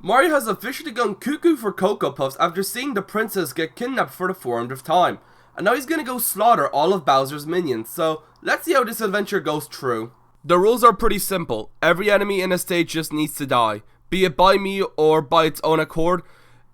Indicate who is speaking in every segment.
Speaker 1: Mario has officially gone cuckoo for Cocoa Puffs after seeing the princess get kidnapped for the 400th time. And now he's gonna go slaughter all of Bowser's minions, so let's see how this adventure goes through. The rules are pretty simple. Every enemy in a stage just needs to die. Be it by me or by its own accord,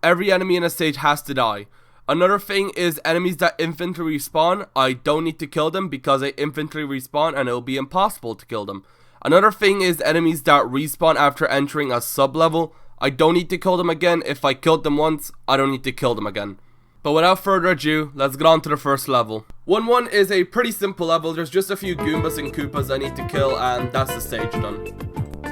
Speaker 1: every enemy in a stage has to die. Another thing is enemies that infantry respawn, I don't need to kill them because they infantry respawn and it will be impossible to kill them. Another thing is enemies that respawn after entering a sub-level, I don't need to kill them again. If I killed them once, I don't need to kill them again. But without further ado, let's get on to the first level. 1-1 is a pretty simple level. There's just a few Goombas and Koopas I need to kill and that's the stage done.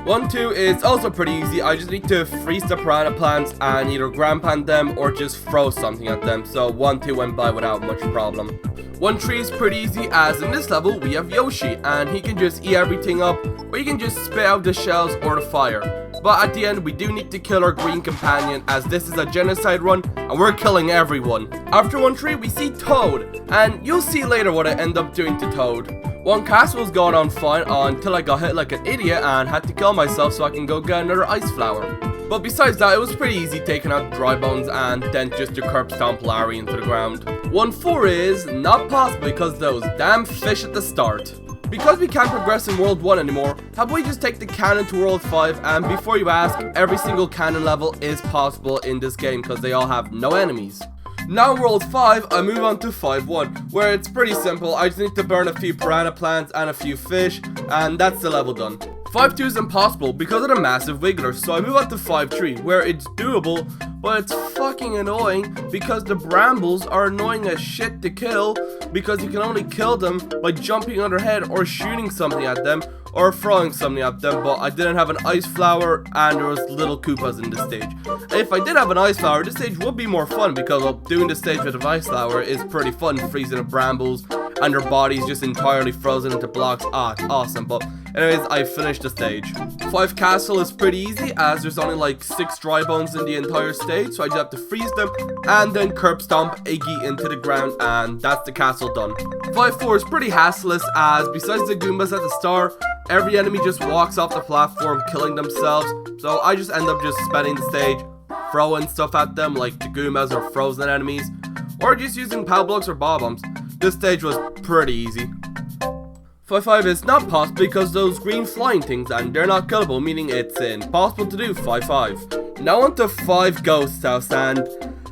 Speaker 1: 1-2 is also pretty easy. I just need to freeze the piranha plants and either ground pound them or just throw something at them. So 1-2 went by without much problem. 1-3 is pretty easy as in this level we have Yoshi and he can just eat everything up or he can just spit out the shells or the fire. But at the end we do need to kill our green companion as this is a genocide run and we're killing everyone. After 1-3 we see Toad and you'll see later what I end up doing to Toad. One castle was going on fine until I got hit like an idiot and had to kill myself so I can go get another ice flower. But besides that, it was pretty easy taking out dry bones and then just your curb stomp Larry into the ground. 1-4 is not possible because those damn fish at the start. Because we can't progress in World 1 anymore, how about we just take the cannon to World 5 and before you ask, every single cannon level is possible in this game because they all have no enemies. Now in World 5, I move on to 5-1, where it's pretty simple. I just need to burn a few piranha plants and a few fish, and that's the level done. 5-2 is impossible because of the massive wigglers, so I move on to 5-3, where it's doable, but it's fucking annoying because the brambles are annoying as shit to kill because you can only kill them by jumping on their head or shooting something at them or throwing something at them, but I didn't have an ice flower and there was little Koopas in this stage. If I did have an ice flower, this stage would be more fun because well, doing this stage with an ice flower is pretty fun, freezing the brambles and their bodies just entirely frozen into blocks. It's awesome. But anyways, I finished the stage. 5 castle is pretty easy as there's only like 6 dry bones in the entire stage, so I just have to freeze them and then curb stomp Iggy into the ground and that's the castle done. 5-4 is pretty hassleless as besides the Goombas at the start, every enemy just walks off the platform killing themselves, so I just end up just spending the stage throwing stuff at them like the Goombas or frozen enemies or just using power blocks or bob-bombs. This stage was pretty easy. 5-5 is not possible because those green flying things and they're not killable, meaning it's impossible to do 5-5. Now on to 5 Ghost House and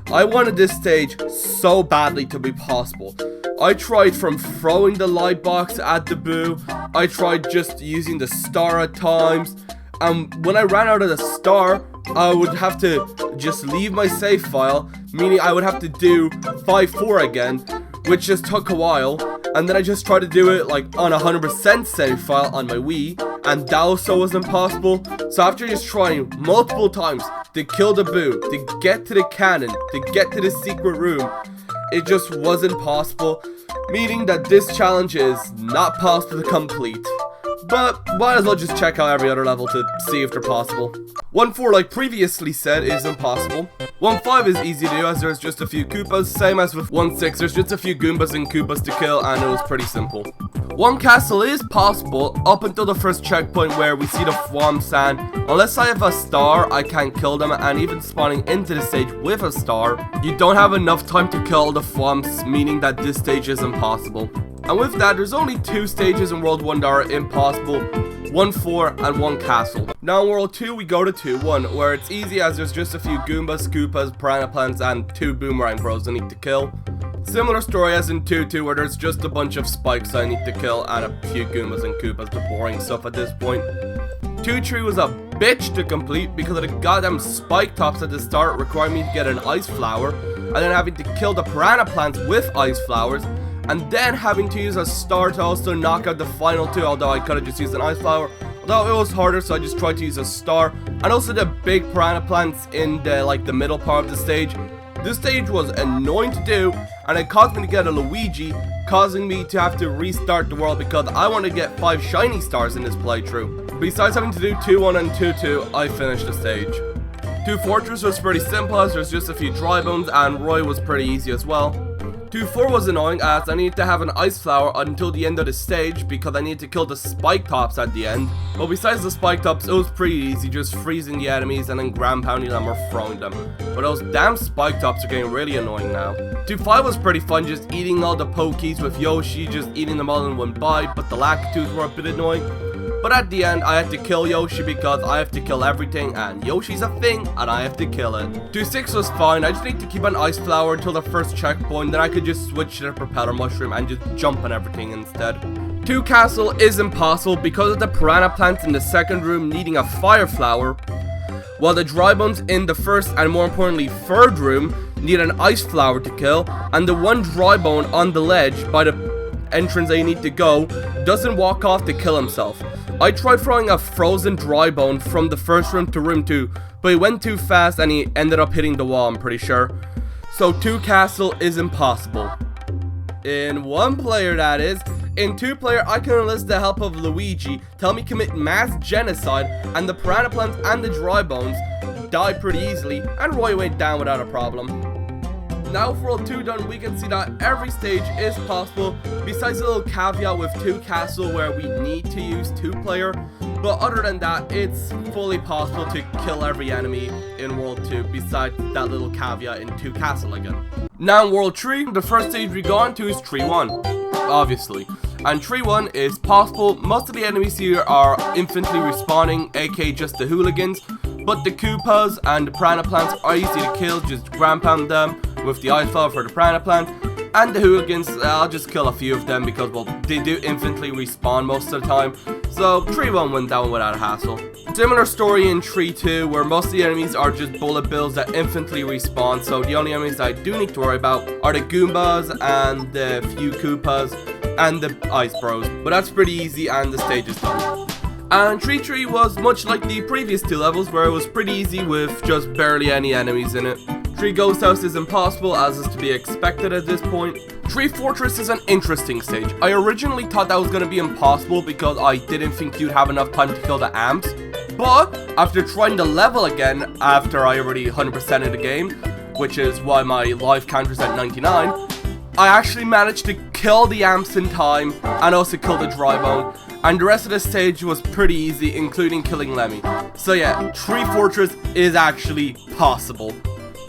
Speaker 1: I wanted this stage so badly to be possible. I tried from throwing the light box at the boo, I tried just using the star at times, and when I ran out of the star, I would have to just leave my save file, meaning I would have to do 5-4 again, which just took a while, and then I just tried to do it like on 100% save file on my Wii, and that also was impossible. So after just trying multiple times to kill the boo, to get to the cannon, to get to the secret room, it just wasn't possible, meaning that this challenge is not possible to complete. But might as well just check out every other level to see if they're possible. 1-4, like previously said, is impossible. 1-5 is easy to do as there's just a few Koopas, same as with 1-6, there's just a few Goombas and Koopas to kill and it was pretty simple. 1 castle is possible up until the first checkpoint where we see the Thwomps and unless I have a star, I can't kill them, and even spawning into the stage with a star, you don't have enough time to kill the Thwomps, meaning that this stage is impossible. And with that, there's only 2 stages in World 1 that are impossible, 1-4 and 1 castle. Now in World 2 we go to 2-1, where it's easy as there's just a few Goombas, Koopas, Piranha Plants and 2 Boomerang Bros I need to kill. Similar story as in 2-2 where there's just a bunch of spikes I need to kill and a few Goombas and Koopas, the boring stuff at this point. 2-3 was a bitch to complete because of the goddamn spike tops at the start requiring me to get an ice flower and then having to kill the Piranha Plants with ice flowers and then having to use a star to also knock out the final 2, although I could have just used an ice flower. Although it was harder, so I just tried to use a star. And also the big piranha plants in the middle part of the stage. This stage was annoying to do, and it caused me to get a Luigi, causing me to have to restart the world because I want to get 5 shiny stars in this playthrough. Besides having to do 2-1 and 2-2, I finished the stage. 2 Fortress was pretty simple as there's just a few dry bones, and Roy was pretty easy as well. 2-4 was annoying as I needed to have an ice flower until the end of the stage because I needed to kill the spike tops at the end. But besides the spike tops, it was pretty easy, just freezing the enemies and then ground pounding them or throwing them. But those damn spike tops are getting really annoying now. 2-5 was pretty fun, just eating all the pokies with Yoshi, just eating them all in one bite, but the Lakitus were a bit annoying. But at the end, I had to kill Yoshi because I have to kill everything, and Yoshi's a thing, and I have to kill it. 2-6 was fine, I just need to keep an ice flower until the first checkpoint, then I could just switch to the propeller mushroom and just jump on everything instead. 2 Castle is impossible because of the piranha plants in the second room needing a fire flower, while the dry bones in the first and more importantly third room need an ice flower to kill, and the one dry bone on the ledge by the entrance that you need to go doesn't walk off to kill himself. I tried throwing a frozen dry bone from the first room to room 2, but he went too fast and he ended up hitting the wall, I'm pretty sure. So 2 Castle is impossible. In 1 player, that is. In 2 player, I can enlist the help of Luigi, tell me commit mass genocide, and the piranha plants and the dry bones die pretty easily, and Roy went down without a problem. Now with World 2 done, we can see that every stage is possible, besides a little caveat with 2 Castle where we need to use 2 player, but other than that, it's fully possible to kill every enemy in World 2, besides that little caveat in 2 Castle again. Now in World 3, the first stage we go into is Tree 1, obviously. And Tree 1 is possible. Most of the enemies here are infinitely respawning, aka just the hooligans, but the Koopas and the piranha plants are easy to kill, just ground pound them with the ice flower for the piranha plant. And the hooligans, I'll just kill a few of them because, well, they do infinitely respawn most of the time. So Tree 1 went down without a hassle. Similar story in Tree 2, where most of the enemies are just bullet bills that infinitely respawn, so the only enemies I do need to worry about are the Goombas and the few Koopas and the Ice Bros. But that's pretty easy and the stage is done. And Tree 3 was much like the previous 2 levels, where it was pretty easy with just barely any enemies in it. Tree Ghost House is impossible, as is to be expected at this point. Tree Fortress is an interesting stage. I originally thought that was going to be impossible because I didn't think you'd have enough time to kill the amps. But after trying the level again, after I already 100%ed the game, which is why my life counter's at 99, I actually managed to kill the amps in time and also kill the dry bone. And the rest of the stage was pretty easy, including killing Lemmy. So yeah, Tree Fortress is actually possible.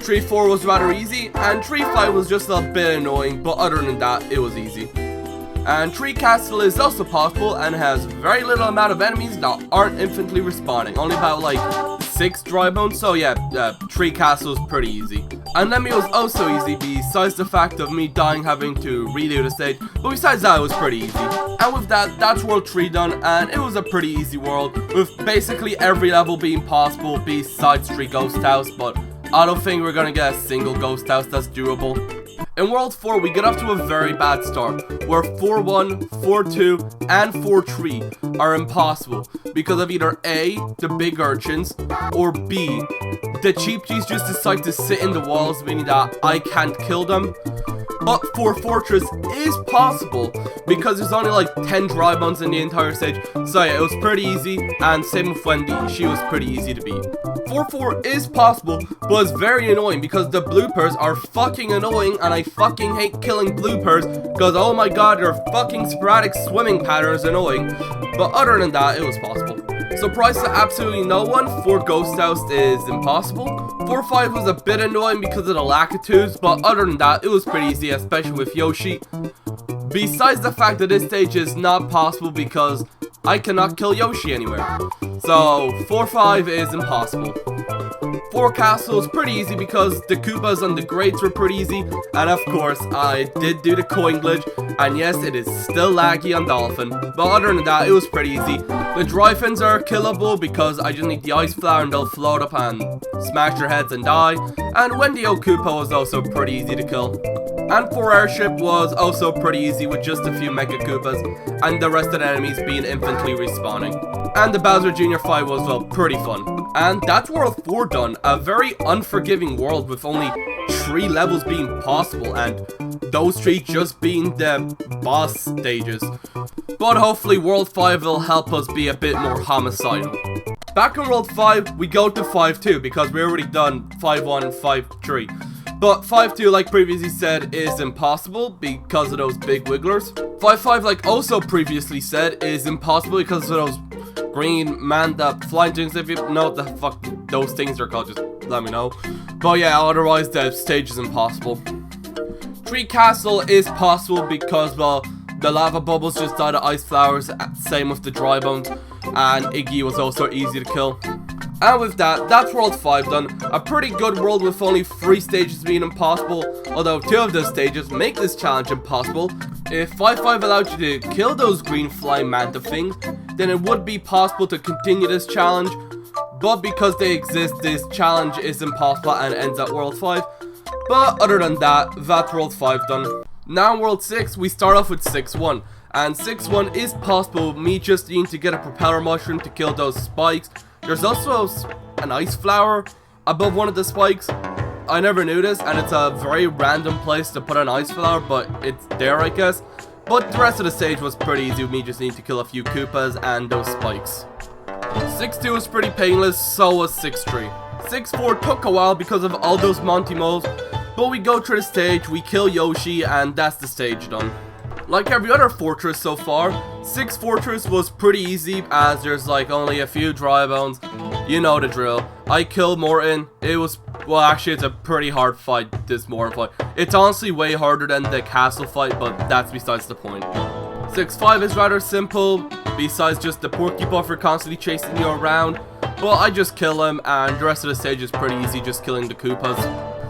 Speaker 1: Tree 4 was rather easy, and Tree 5 was just a bit annoying, but other than that, it was easy. And Tree Castle is also possible, and has very little amount of enemies that aren't infinitely respawning, only about like 6 dry bones, so yeah, Tree Castle is pretty easy. And Lemmy was also easy, besides the fact of me dying having to redo the stage, but besides that, it was pretty easy. And with that, that's World 3 done, and it was a pretty easy world, with basically every level being possible besides Tree Ghost House, but I don't think we're gonna get a single ghost house that's durable. In World 4, we get off to a very bad start, where 4-1, 4-2, and 4-3 are impossible because of either A, the big urchins, or B, the cheap G's just decide to sit in the walls, meaning that I can't kill them. But 4 Fortress is possible because there's only like 10 dry bones in the entire stage, so yeah, it was pretty easy, and same with Wendy, she was pretty easy to beat. 4-4 is possible, but it's very annoying because the bloopers are fucking annoying, and I fucking hate killing bloopers because oh my god, their fucking sporadic swimming pattern is annoying. But other than that, it was possible. Surprise to absolutely no one, 4 Ghost House is impossible. 4-5 was a bit annoying because of the Lakitus, but other than that, it was pretty easy, especially with Yoshi. Besides the fact that this stage is not possible because I cannot kill Yoshi anywhere. So 4-5 is impossible. 4 Castle is pretty easy because the Koopas and the Greats were pretty easy, and of course I did do the coin glitch, and yes, it is still laggy on Dolphin, but other than that, it was pretty easy. The dry fins are killable because I just need the ice flower and they'll float up and smash their heads and die, and Wendy O Koopa was also pretty easy to kill. And 4 Airship was also pretty easy with just a few Mega Koopas and the rest of the enemies being infinitely respawning. And the Bowser Jr. fight was, well, pretty fun. And that's World 4 done, a very unforgiving world with only 3 levels being possible and those 3 just being the boss stages. But hopefully World 5 will help us be a bit more homicidal. Back in World 5, we go to 5-2 because we already done 5-1 and 5-3. But 5-2, like previously said, is impossible because of those big wigglers. 5-5, like also previously said, is impossible because of those green manda flying things. If you know what the fuck those things are called, just let me know. But yeah, otherwise the stage is impossible. Tree Castle is possible because, well, the lava bubbles just died of ice flowers, same with the dry bones, and Iggy was also easy to kill. And with that, that's World 5 done. A pretty good world with only 3 stages being impossible, although 2 of those stages make this challenge impossible. If 5-5 allowed you to kill those green flying manta things, then it would be possible to continue this challenge, but because they exist, this challenge is impossible and ends at World 5. But other than that, that's World 5 done. Now in World 6, we start off with 6-1, and 6-1 is possible with me just needing to get a propeller mushroom to kill those spikes. There's also an ice flower above one of the spikes. I never knew this, and it's a very random place to put an ice flower, but it's there, I guess. But the rest of the stage was pretty easy with me just needing to kill a few Koopas and those spikes. 6-2 was pretty painless, so was 6-3. 6-4 took a while because of all those Monty moles, but we go through the stage, we kill Yoshi, and that's the stage done. Like every other fortress so far, 6 Fortress was pretty easy as there's like only a few dry bones. You know the drill. I killed Morton. It was, well, actually it's a pretty hard fight, this Morton fight. It's honestly way harder than the castle fight, but that's besides the point. 6-5 is rather simple, besides just the Porky Buffer constantly chasing you around. But I just kill him, and the rest of the stage is pretty easy, just killing the Koopas.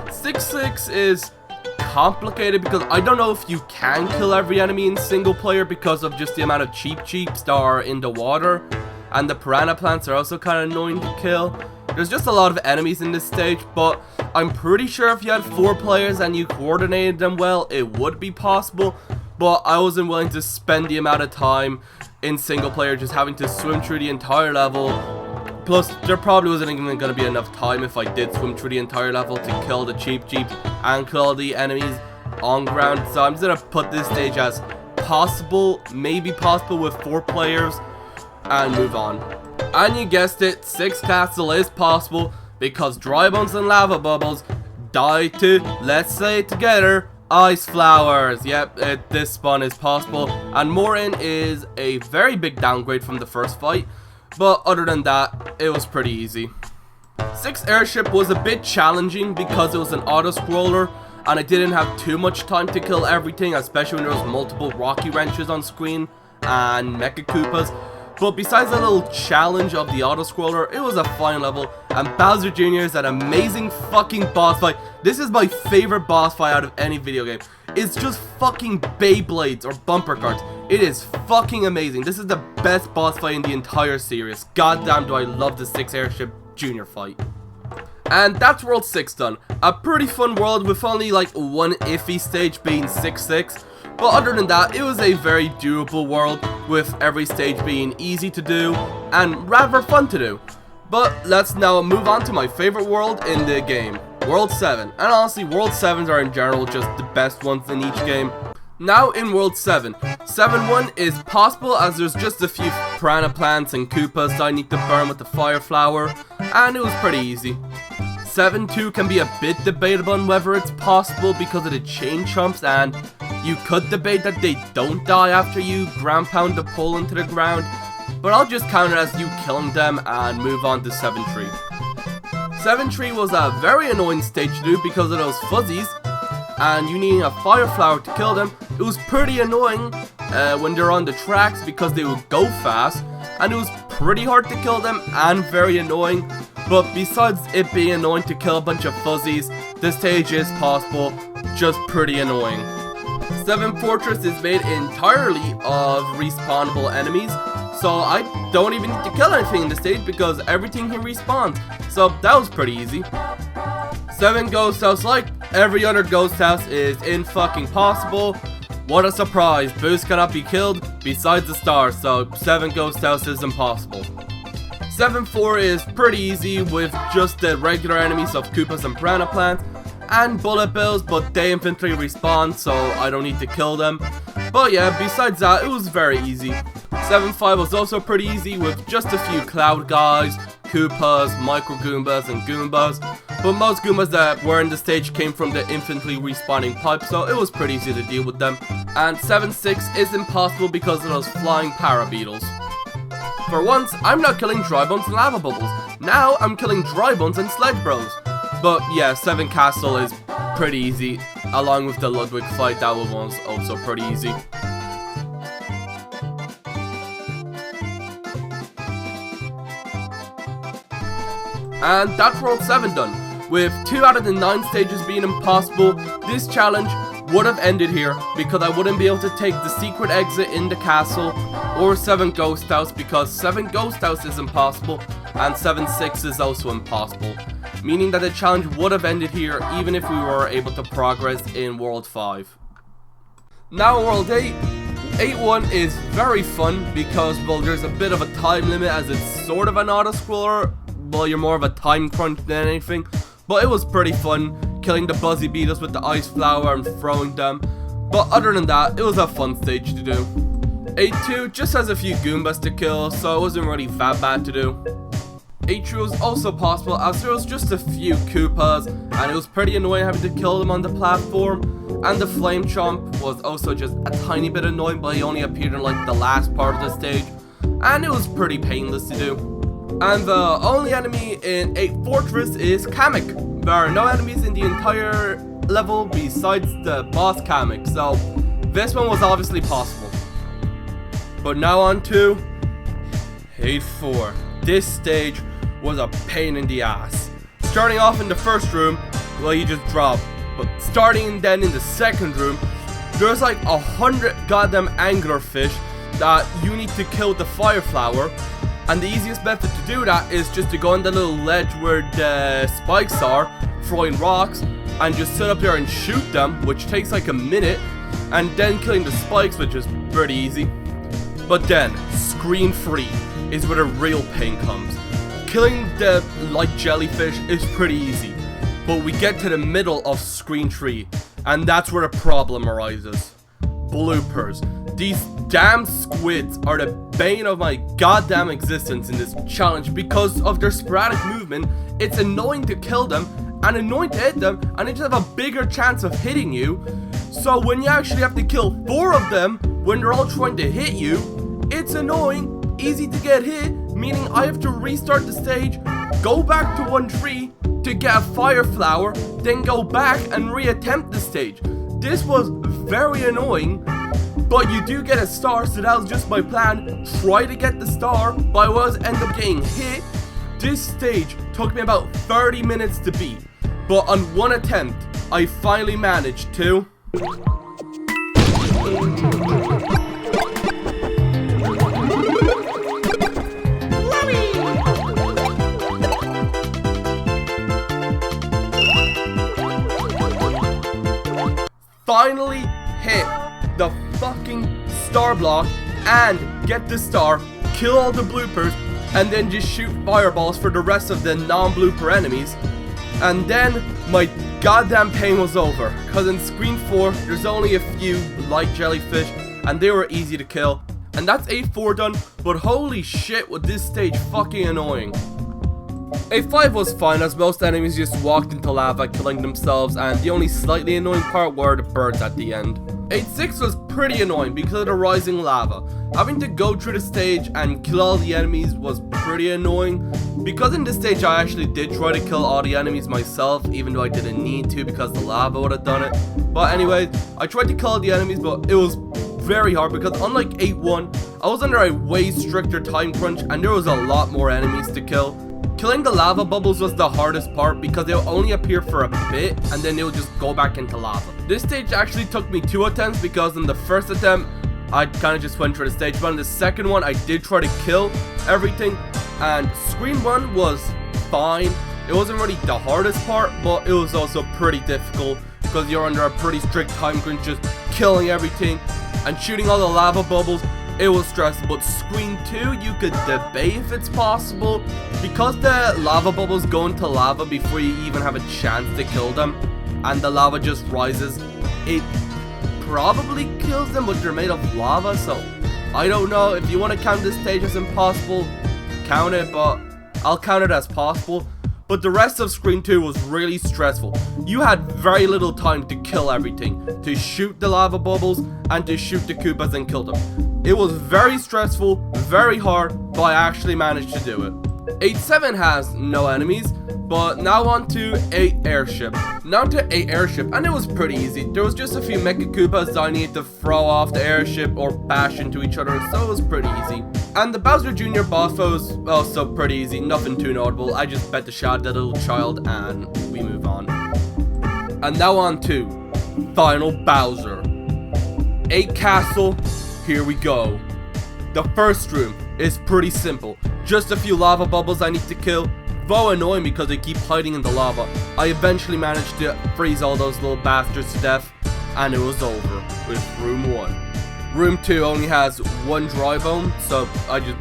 Speaker 1: 6-6 is complicated because I don't know if you can kill every enemy in single player because of just the amount of cheeps that are in the water, and the piranha plants are also kind of annoying to kill. There's just a lot of enemies in this stage, but I'm pretty sure if you had 4 players and you coordinated them well, it would be possible. But I wasn't willing to spend the amount of time in single player just having to swim through the entire level. Plus, there probably wasn't even going to be enough time if I did swim through the entire level to kill the cheeps and kill all the enemies on ground. So I'm just going to put this stage as possible, maybe possible with 4 players, and move on. And you guessed it, 6 Castle is possible because dry bones and lava bubbles die to, let's say it together, ice flowers. Yep, this spawn is possible, and Morin is a very big downgrade from the first fight. But other than that, it was pretty easy. 6 Airship was a bit challenging because it was an auto-scroller and I didn't have too much time to kill everything, especially when there was multiple Rocky Wrenches on screen and Mecha Koopas. But besides that little challenge of the auto-scroller, it was a fine level, and Bowser Jr. is an amazing fucking boss fight. This is my favorite boss fight out of any video game. It's just fucking Beyblades or bumper carts. It is fucking amazing. This is the best boss fight in the entire series. Goddamn do I love the 6 Airship Jr. fight. And that's World 6 done. A pretty fun world with only like one iffy stage being 6-6. But other than that, it was a very doable world with every stage being easy to do and rather fun to do. But let's now move on to my favorite world in the game, World 7. And honestly, World 7s are in general just the best ones in each game. Now in World 7, 7-1 is possible as there's just a few piranha plants and Koopas that I need to burn with the fire flower, and it was pretty easy. 7-2 can be a bit debatable on whether it's possible because of the chain chomps, and you could debate that they don't die after you ground pound the pole into the ground, but I'll just count it as you killing them and move on to 7-3. 7-3 was a very annoying stage to do because of those fuzzies, and you needing a fire flower to kill them. It was pretty annoying when they're on the tracks because they would go fast, and it was pretty hard to kill them and very annoying. But besides it being annoying to kill a bunch of fuzzies, this stage is possible, just pretty annoying. 7 Fortress is made entirely of respawnable enemies, so I don't even need to kill anything in this stage because everything here respawns, so that was pretty easy. 7 Ghost House, like every other ghost house, is in fucking possible. What a surprise, Boost cannot be killed besides the stars, so 7 Ghost House is impossible. 7-4 is pretty easy with just the regular enemies of Koopas and Piranha Plants and Bullet Bills, but they infantry respawn, so I don't need to kill them. But yeah, besides that, it was very easy. 7-5 was also pretty easy with just a few Cloud guys, Koopas, Micro Goombas, and Goombas. But most Goombas that were in the stage came from the infinitely respawning pipe, so it was pretty easy to deal with them. And 7-6 is impossible because of those flying Parabeetles. For once, I'm not killing Dry Bones and Lava Bubbles. Now I'm killing Dry Bones and Sledge Bros. But yeah, 7 Castle is pretty easy, along with the Ludwig fight, that one was also pretty easy. And that's World 7 done. With 2 out of the 9 stages being impossible, this challenge would have ended here because I wouldn't be able to take the secret exit in the castle or 7 Ghost House because 7 Ghost House is impossible and 7-6 is also impossible. Meaning that the challenge would have ended here even if we were able to progress in World 5. Now in World 8, 8-1 is very fun because, well, there's a bit of a time limit as it's sort of an auto-scroller. Well, you're more of a time crunch than anything. But it was pretty fun, killing the Buzzy Beetles with the Ice Flower and throwing them. But other than that, it was a fun stage to do. 8-2 just has a few Goombas to kill, so it wasn't really that bad to do. 8-3 was also possible as there was just a few Koopas, and it was pretty annoying having to kill them on the platform. And the Flame Chomp was also just a tiny bit annoying, but he only appeared in like the last part of the stage. And it was pretty painless to do. And the only enemy in 8 Fortress is Kamek. There are no enemies in the entire level besides the boss Kamek, so this one was obviously possible. But now on to 8-4. This stage was a pain in the ass. Starting off in the first room, well, you just drop. But starting then in the second room, there's like 100 goddamn anglerfish that you need to kill with the Fire Flower. And the easiest method to do that is just to go on the little ledge where the spikes are, throwing rocks, and just sit up there and shoot them, which takes like a minute, and then killing the spikes, which is pretty easy. But then, screen 3 is where the real pain comes. Killing the light jellyfish is pretty easy, but we get to the middle of screen 3, and that's where the problem arises. Bloopers. These damn squids are the bane of my goddamn existence in this challenge because of their sporadic movement. It's annoying to kill them and annoying to hit them, and they just have a bigger chance of hitting you. So when you actually have to kill 4 of them when they're all trying to hit you, it's annoying, easy to get hit, meaning I have to restart the stage, go back to 1 tree to get a Fire Flower, then go back and reattempt the stage. This was very annoying. But you do get a star, so that was just my plan. Try to get the star, but I was end up getting hit. This stage took me about 30 minutes to beat, but on 1 attempt, I finally managed to finally hit the fucking star block and get the star, kill all the bloopers, and then just shoot fireballs for the rest of the non-blooper enemies. And then my goddamn pain was over, cause in screen 4 there's only a few light jellyfish and they were easy to kill. And that's 8-4 done, but holy shit was this stage fucking annoying. 8-5 was fine as most enemies just walked into lava killing themselves, and the only slightly annoying part were the birds at the end. 8-6 was pretty annoying because of the rising lava. Having to go through the stage and kill all the enemies was pretty annoying. Because in this stage I actually did try to kill all the enemies myself, even though I didn't need to because the lava would have done it. But anyway, I tried to kill all the enemies, but it was very hard because unlike 8-1, I was under a way stricter time crunch and there was a lot more enemies to kill. Killing the lava bubbles was the hardest part because they'll only appear for a bit and then they'll just go back into lava. This stage actually took me 2 attempts because in the first attempt I kind of just went through the stage, but in the second one I did try to kill everything, and screen 1 was fine. It wasn't really the hardest part, but it was also pretty difficult because you're under a pretty strict time crunch, just killing everything and shooting all the lava bubbles. It was stressful. But screen 2, you could debate if it's possible because the lava bubbles go into lava before you even have a chance to kill them, and the lava just rises. It probably kills them, but they're made of lava, so I don't know. If you want to count this stage as impossible, count it, but I'll count it as possible. But the rest of Screen 2 was really stressful. You had very little time to kill everything, to shoot the lava bubbles, and to shoot the Koopas and kill them. It was very stressful, very hard, but I actually managed to do it. 8-7 has no enemies, but now on to 8 airship. Now to 8 airship, and it was pretty easy. There was just a few Mecha Koopas that I needed to throw off the airship or bash into each other, so it was pretty easy. And the Bowser Jr. boss fight was also pretty easy, nothing too notable. I just bet the shot at the little child and we move on. And now on to Final Bowser. 8 castle, here we go. The first room is pretty simple. Just a few lava bubbles I need to kill. Though annoying because they keep hiding in the lava, I eventually managed to freeze all those little bastards to death, and it was over with room 1. Room 2 only has 1 dry bone, so I just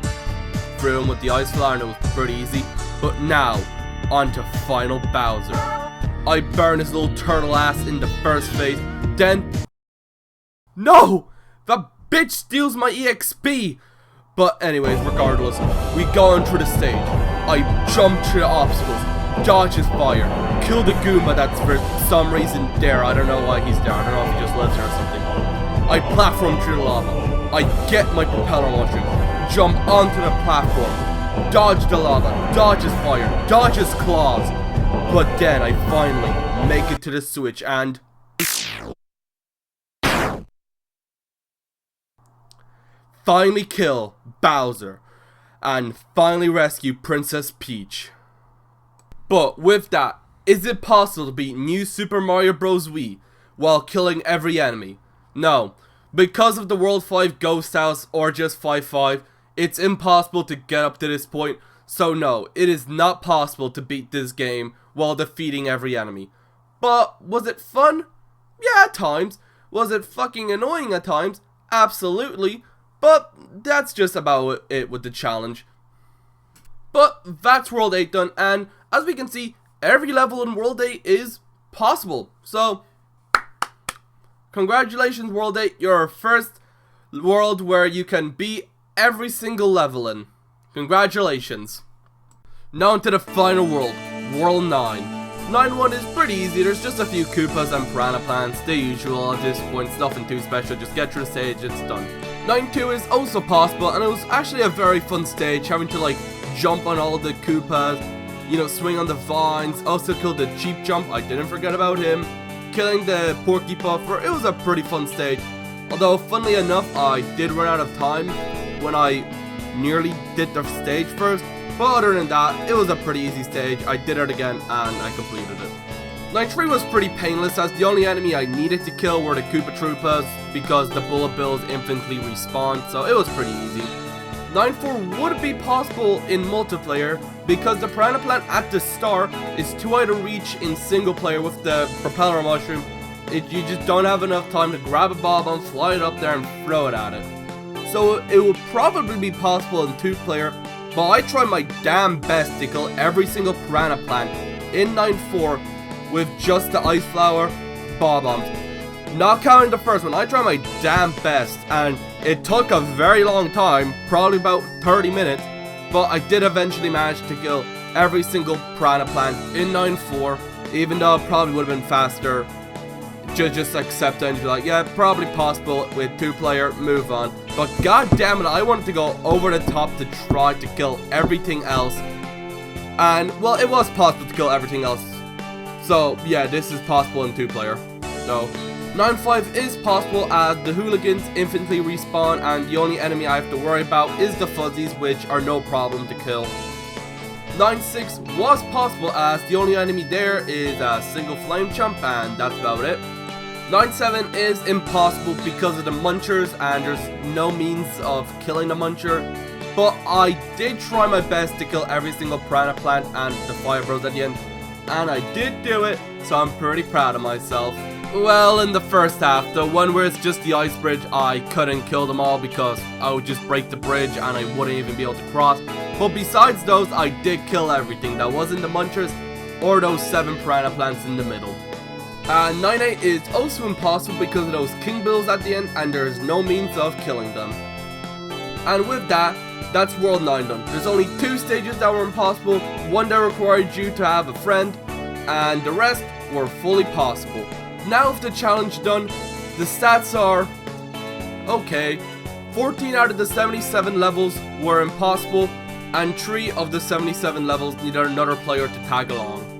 Speaker 1: threw him with the ice flower and it was pretty easy. But now, on to Final Bowser. I burn his little turtle ass in the first phase, then... No! That bitch steals my EXP! But anyways, regardless, we go on through the stage. I jump through the obstacles, dodge his fire, kill the Goomba that's for some reason there. I don't know why he's there. I don't know if he just lives there or something. I platform through the lava. I get my propeller mushroom, jump onto the platform, dodge the lava, dodge his fire, dodge his claws. But then I finally make it to the switch and... finally kill Bowser. And finally rescue Princess Peach. But with that, is it possible to beat New Super Mario Bros. Wii while killing every enemy? No. Because of the World 5 Ghost House or just 5-5, it's impossible to get up to this point. So no, it is not possible to beat this game while defeating every enemy. But was it fun? Yeah, at times. Was it fucking annoying at times? Absolutely. But that's just about it with the challenge. But that's World 8 done, and as we can see, every level in World 8 is possible. So, congratulations World 8, your first world where you can beat every single level in. Congratulations. Now into the final world, World 9. 9-1 is pretty easy, there's just a few Koopas and Piranha Plants, the usual at this point, it's nothing too special, just get through the stage, it's done. 9-2 is also possible, and it was actually a very fun stage, having to like jump on all the Koopas, you know, swing on the vines, also kill the Cheap Jump, I didn't forget about him, killing the Porky Puffer, it was a pretty fun stage, although funnily enough, I did run out of time when I nearly did the stage first. But other than that, it was a pretty easy stage. I did it again and I completed it. 9-3 was pretty painless as the only enemy I needed to kill were the Koopa Troopas because the Bullet Bills infinitely respawned, so it was pretty easy. 9-4 would be possible in multiplayer because the Piranha Plant at the start is too high to reach in single player with the Propeller Mushroom. You just don't have enough time to grab a Bob-omb, fly it up there and throw it at it. So it would probably be possible in 2-player. But I tried my damn best to kill every single Piranha Plant in 9-4 with just the Ice Flower Bob-ombs. Not counting the first one, I tried my damn best and it took a very long time, probably about 30 minutes, but I did eventually manage to kill every single Piranha Plant in 9-4, even though it probably would have been faster. Just accept it and be like, yeah, probably possible with 2-player, move on. But god damn it, I wanted to go over the top to try to kill everything else. And, well, it was possible to kill everything else. So, yeah, this is possible in 2-player. So, 9-5 is possible as the Hooligans infinitely respawn and the only enemy I have to worry about is the Fuzzies, which are no problem to kill. 9-6 was possible as the only enemy there is a single Flame Chump and that's about it. 9-7 is impossible because of the Munchers and there's no means of killing the Muncher. But I did try my best to kill every single Piranha Plant and the Fire Bros at the end. And I did do it, so I'm pretty proud of myself. Well, in the first half, the one where it's just the ice bridge, I couldn't kill them all because I would just break the bridge and I wouldn't even be able to cross. But besides those, I did kill everything that wasn't the Munchers or those 7 Piranha Plants in the middle. 9-8 is also impossible because of those King Bills at the end and there is no means of killing them. And with that, That's World 9 done. There's only 2 stages that were impossible, one that required you to have a friend, and the rest were fully possible. Now with the challenge done, the stats are okay. 14 out of the 77 levels were impossible, and 3 of the 77 levels needed another player to tag along.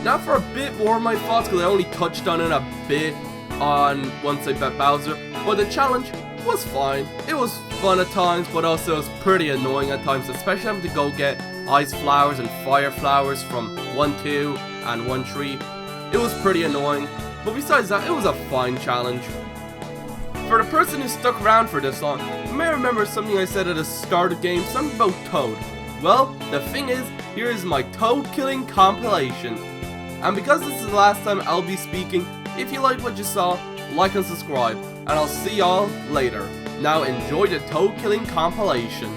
Speaker 1: Now for a bit more of my thoughts, because I only touched on it a bit on Once I Bet Bowser, but the challenge was fine. It was fun at times, but also it was pretty annoying at times, especially having to go get ice flowers and fire flowers from 1-2 and 1-3. It was pretty annoying, but besides that, it was a fine challenge. For the person who stuck around for this long, you may remember something I said at the start of the game, something about Toad. Well, the thing is, here is my Toad killing compilation. And because this is the last time I'll be speaking, if you liked what you saw, like and subscribe, and I'll see y'all later. Now enjoy the Toad killing compilation.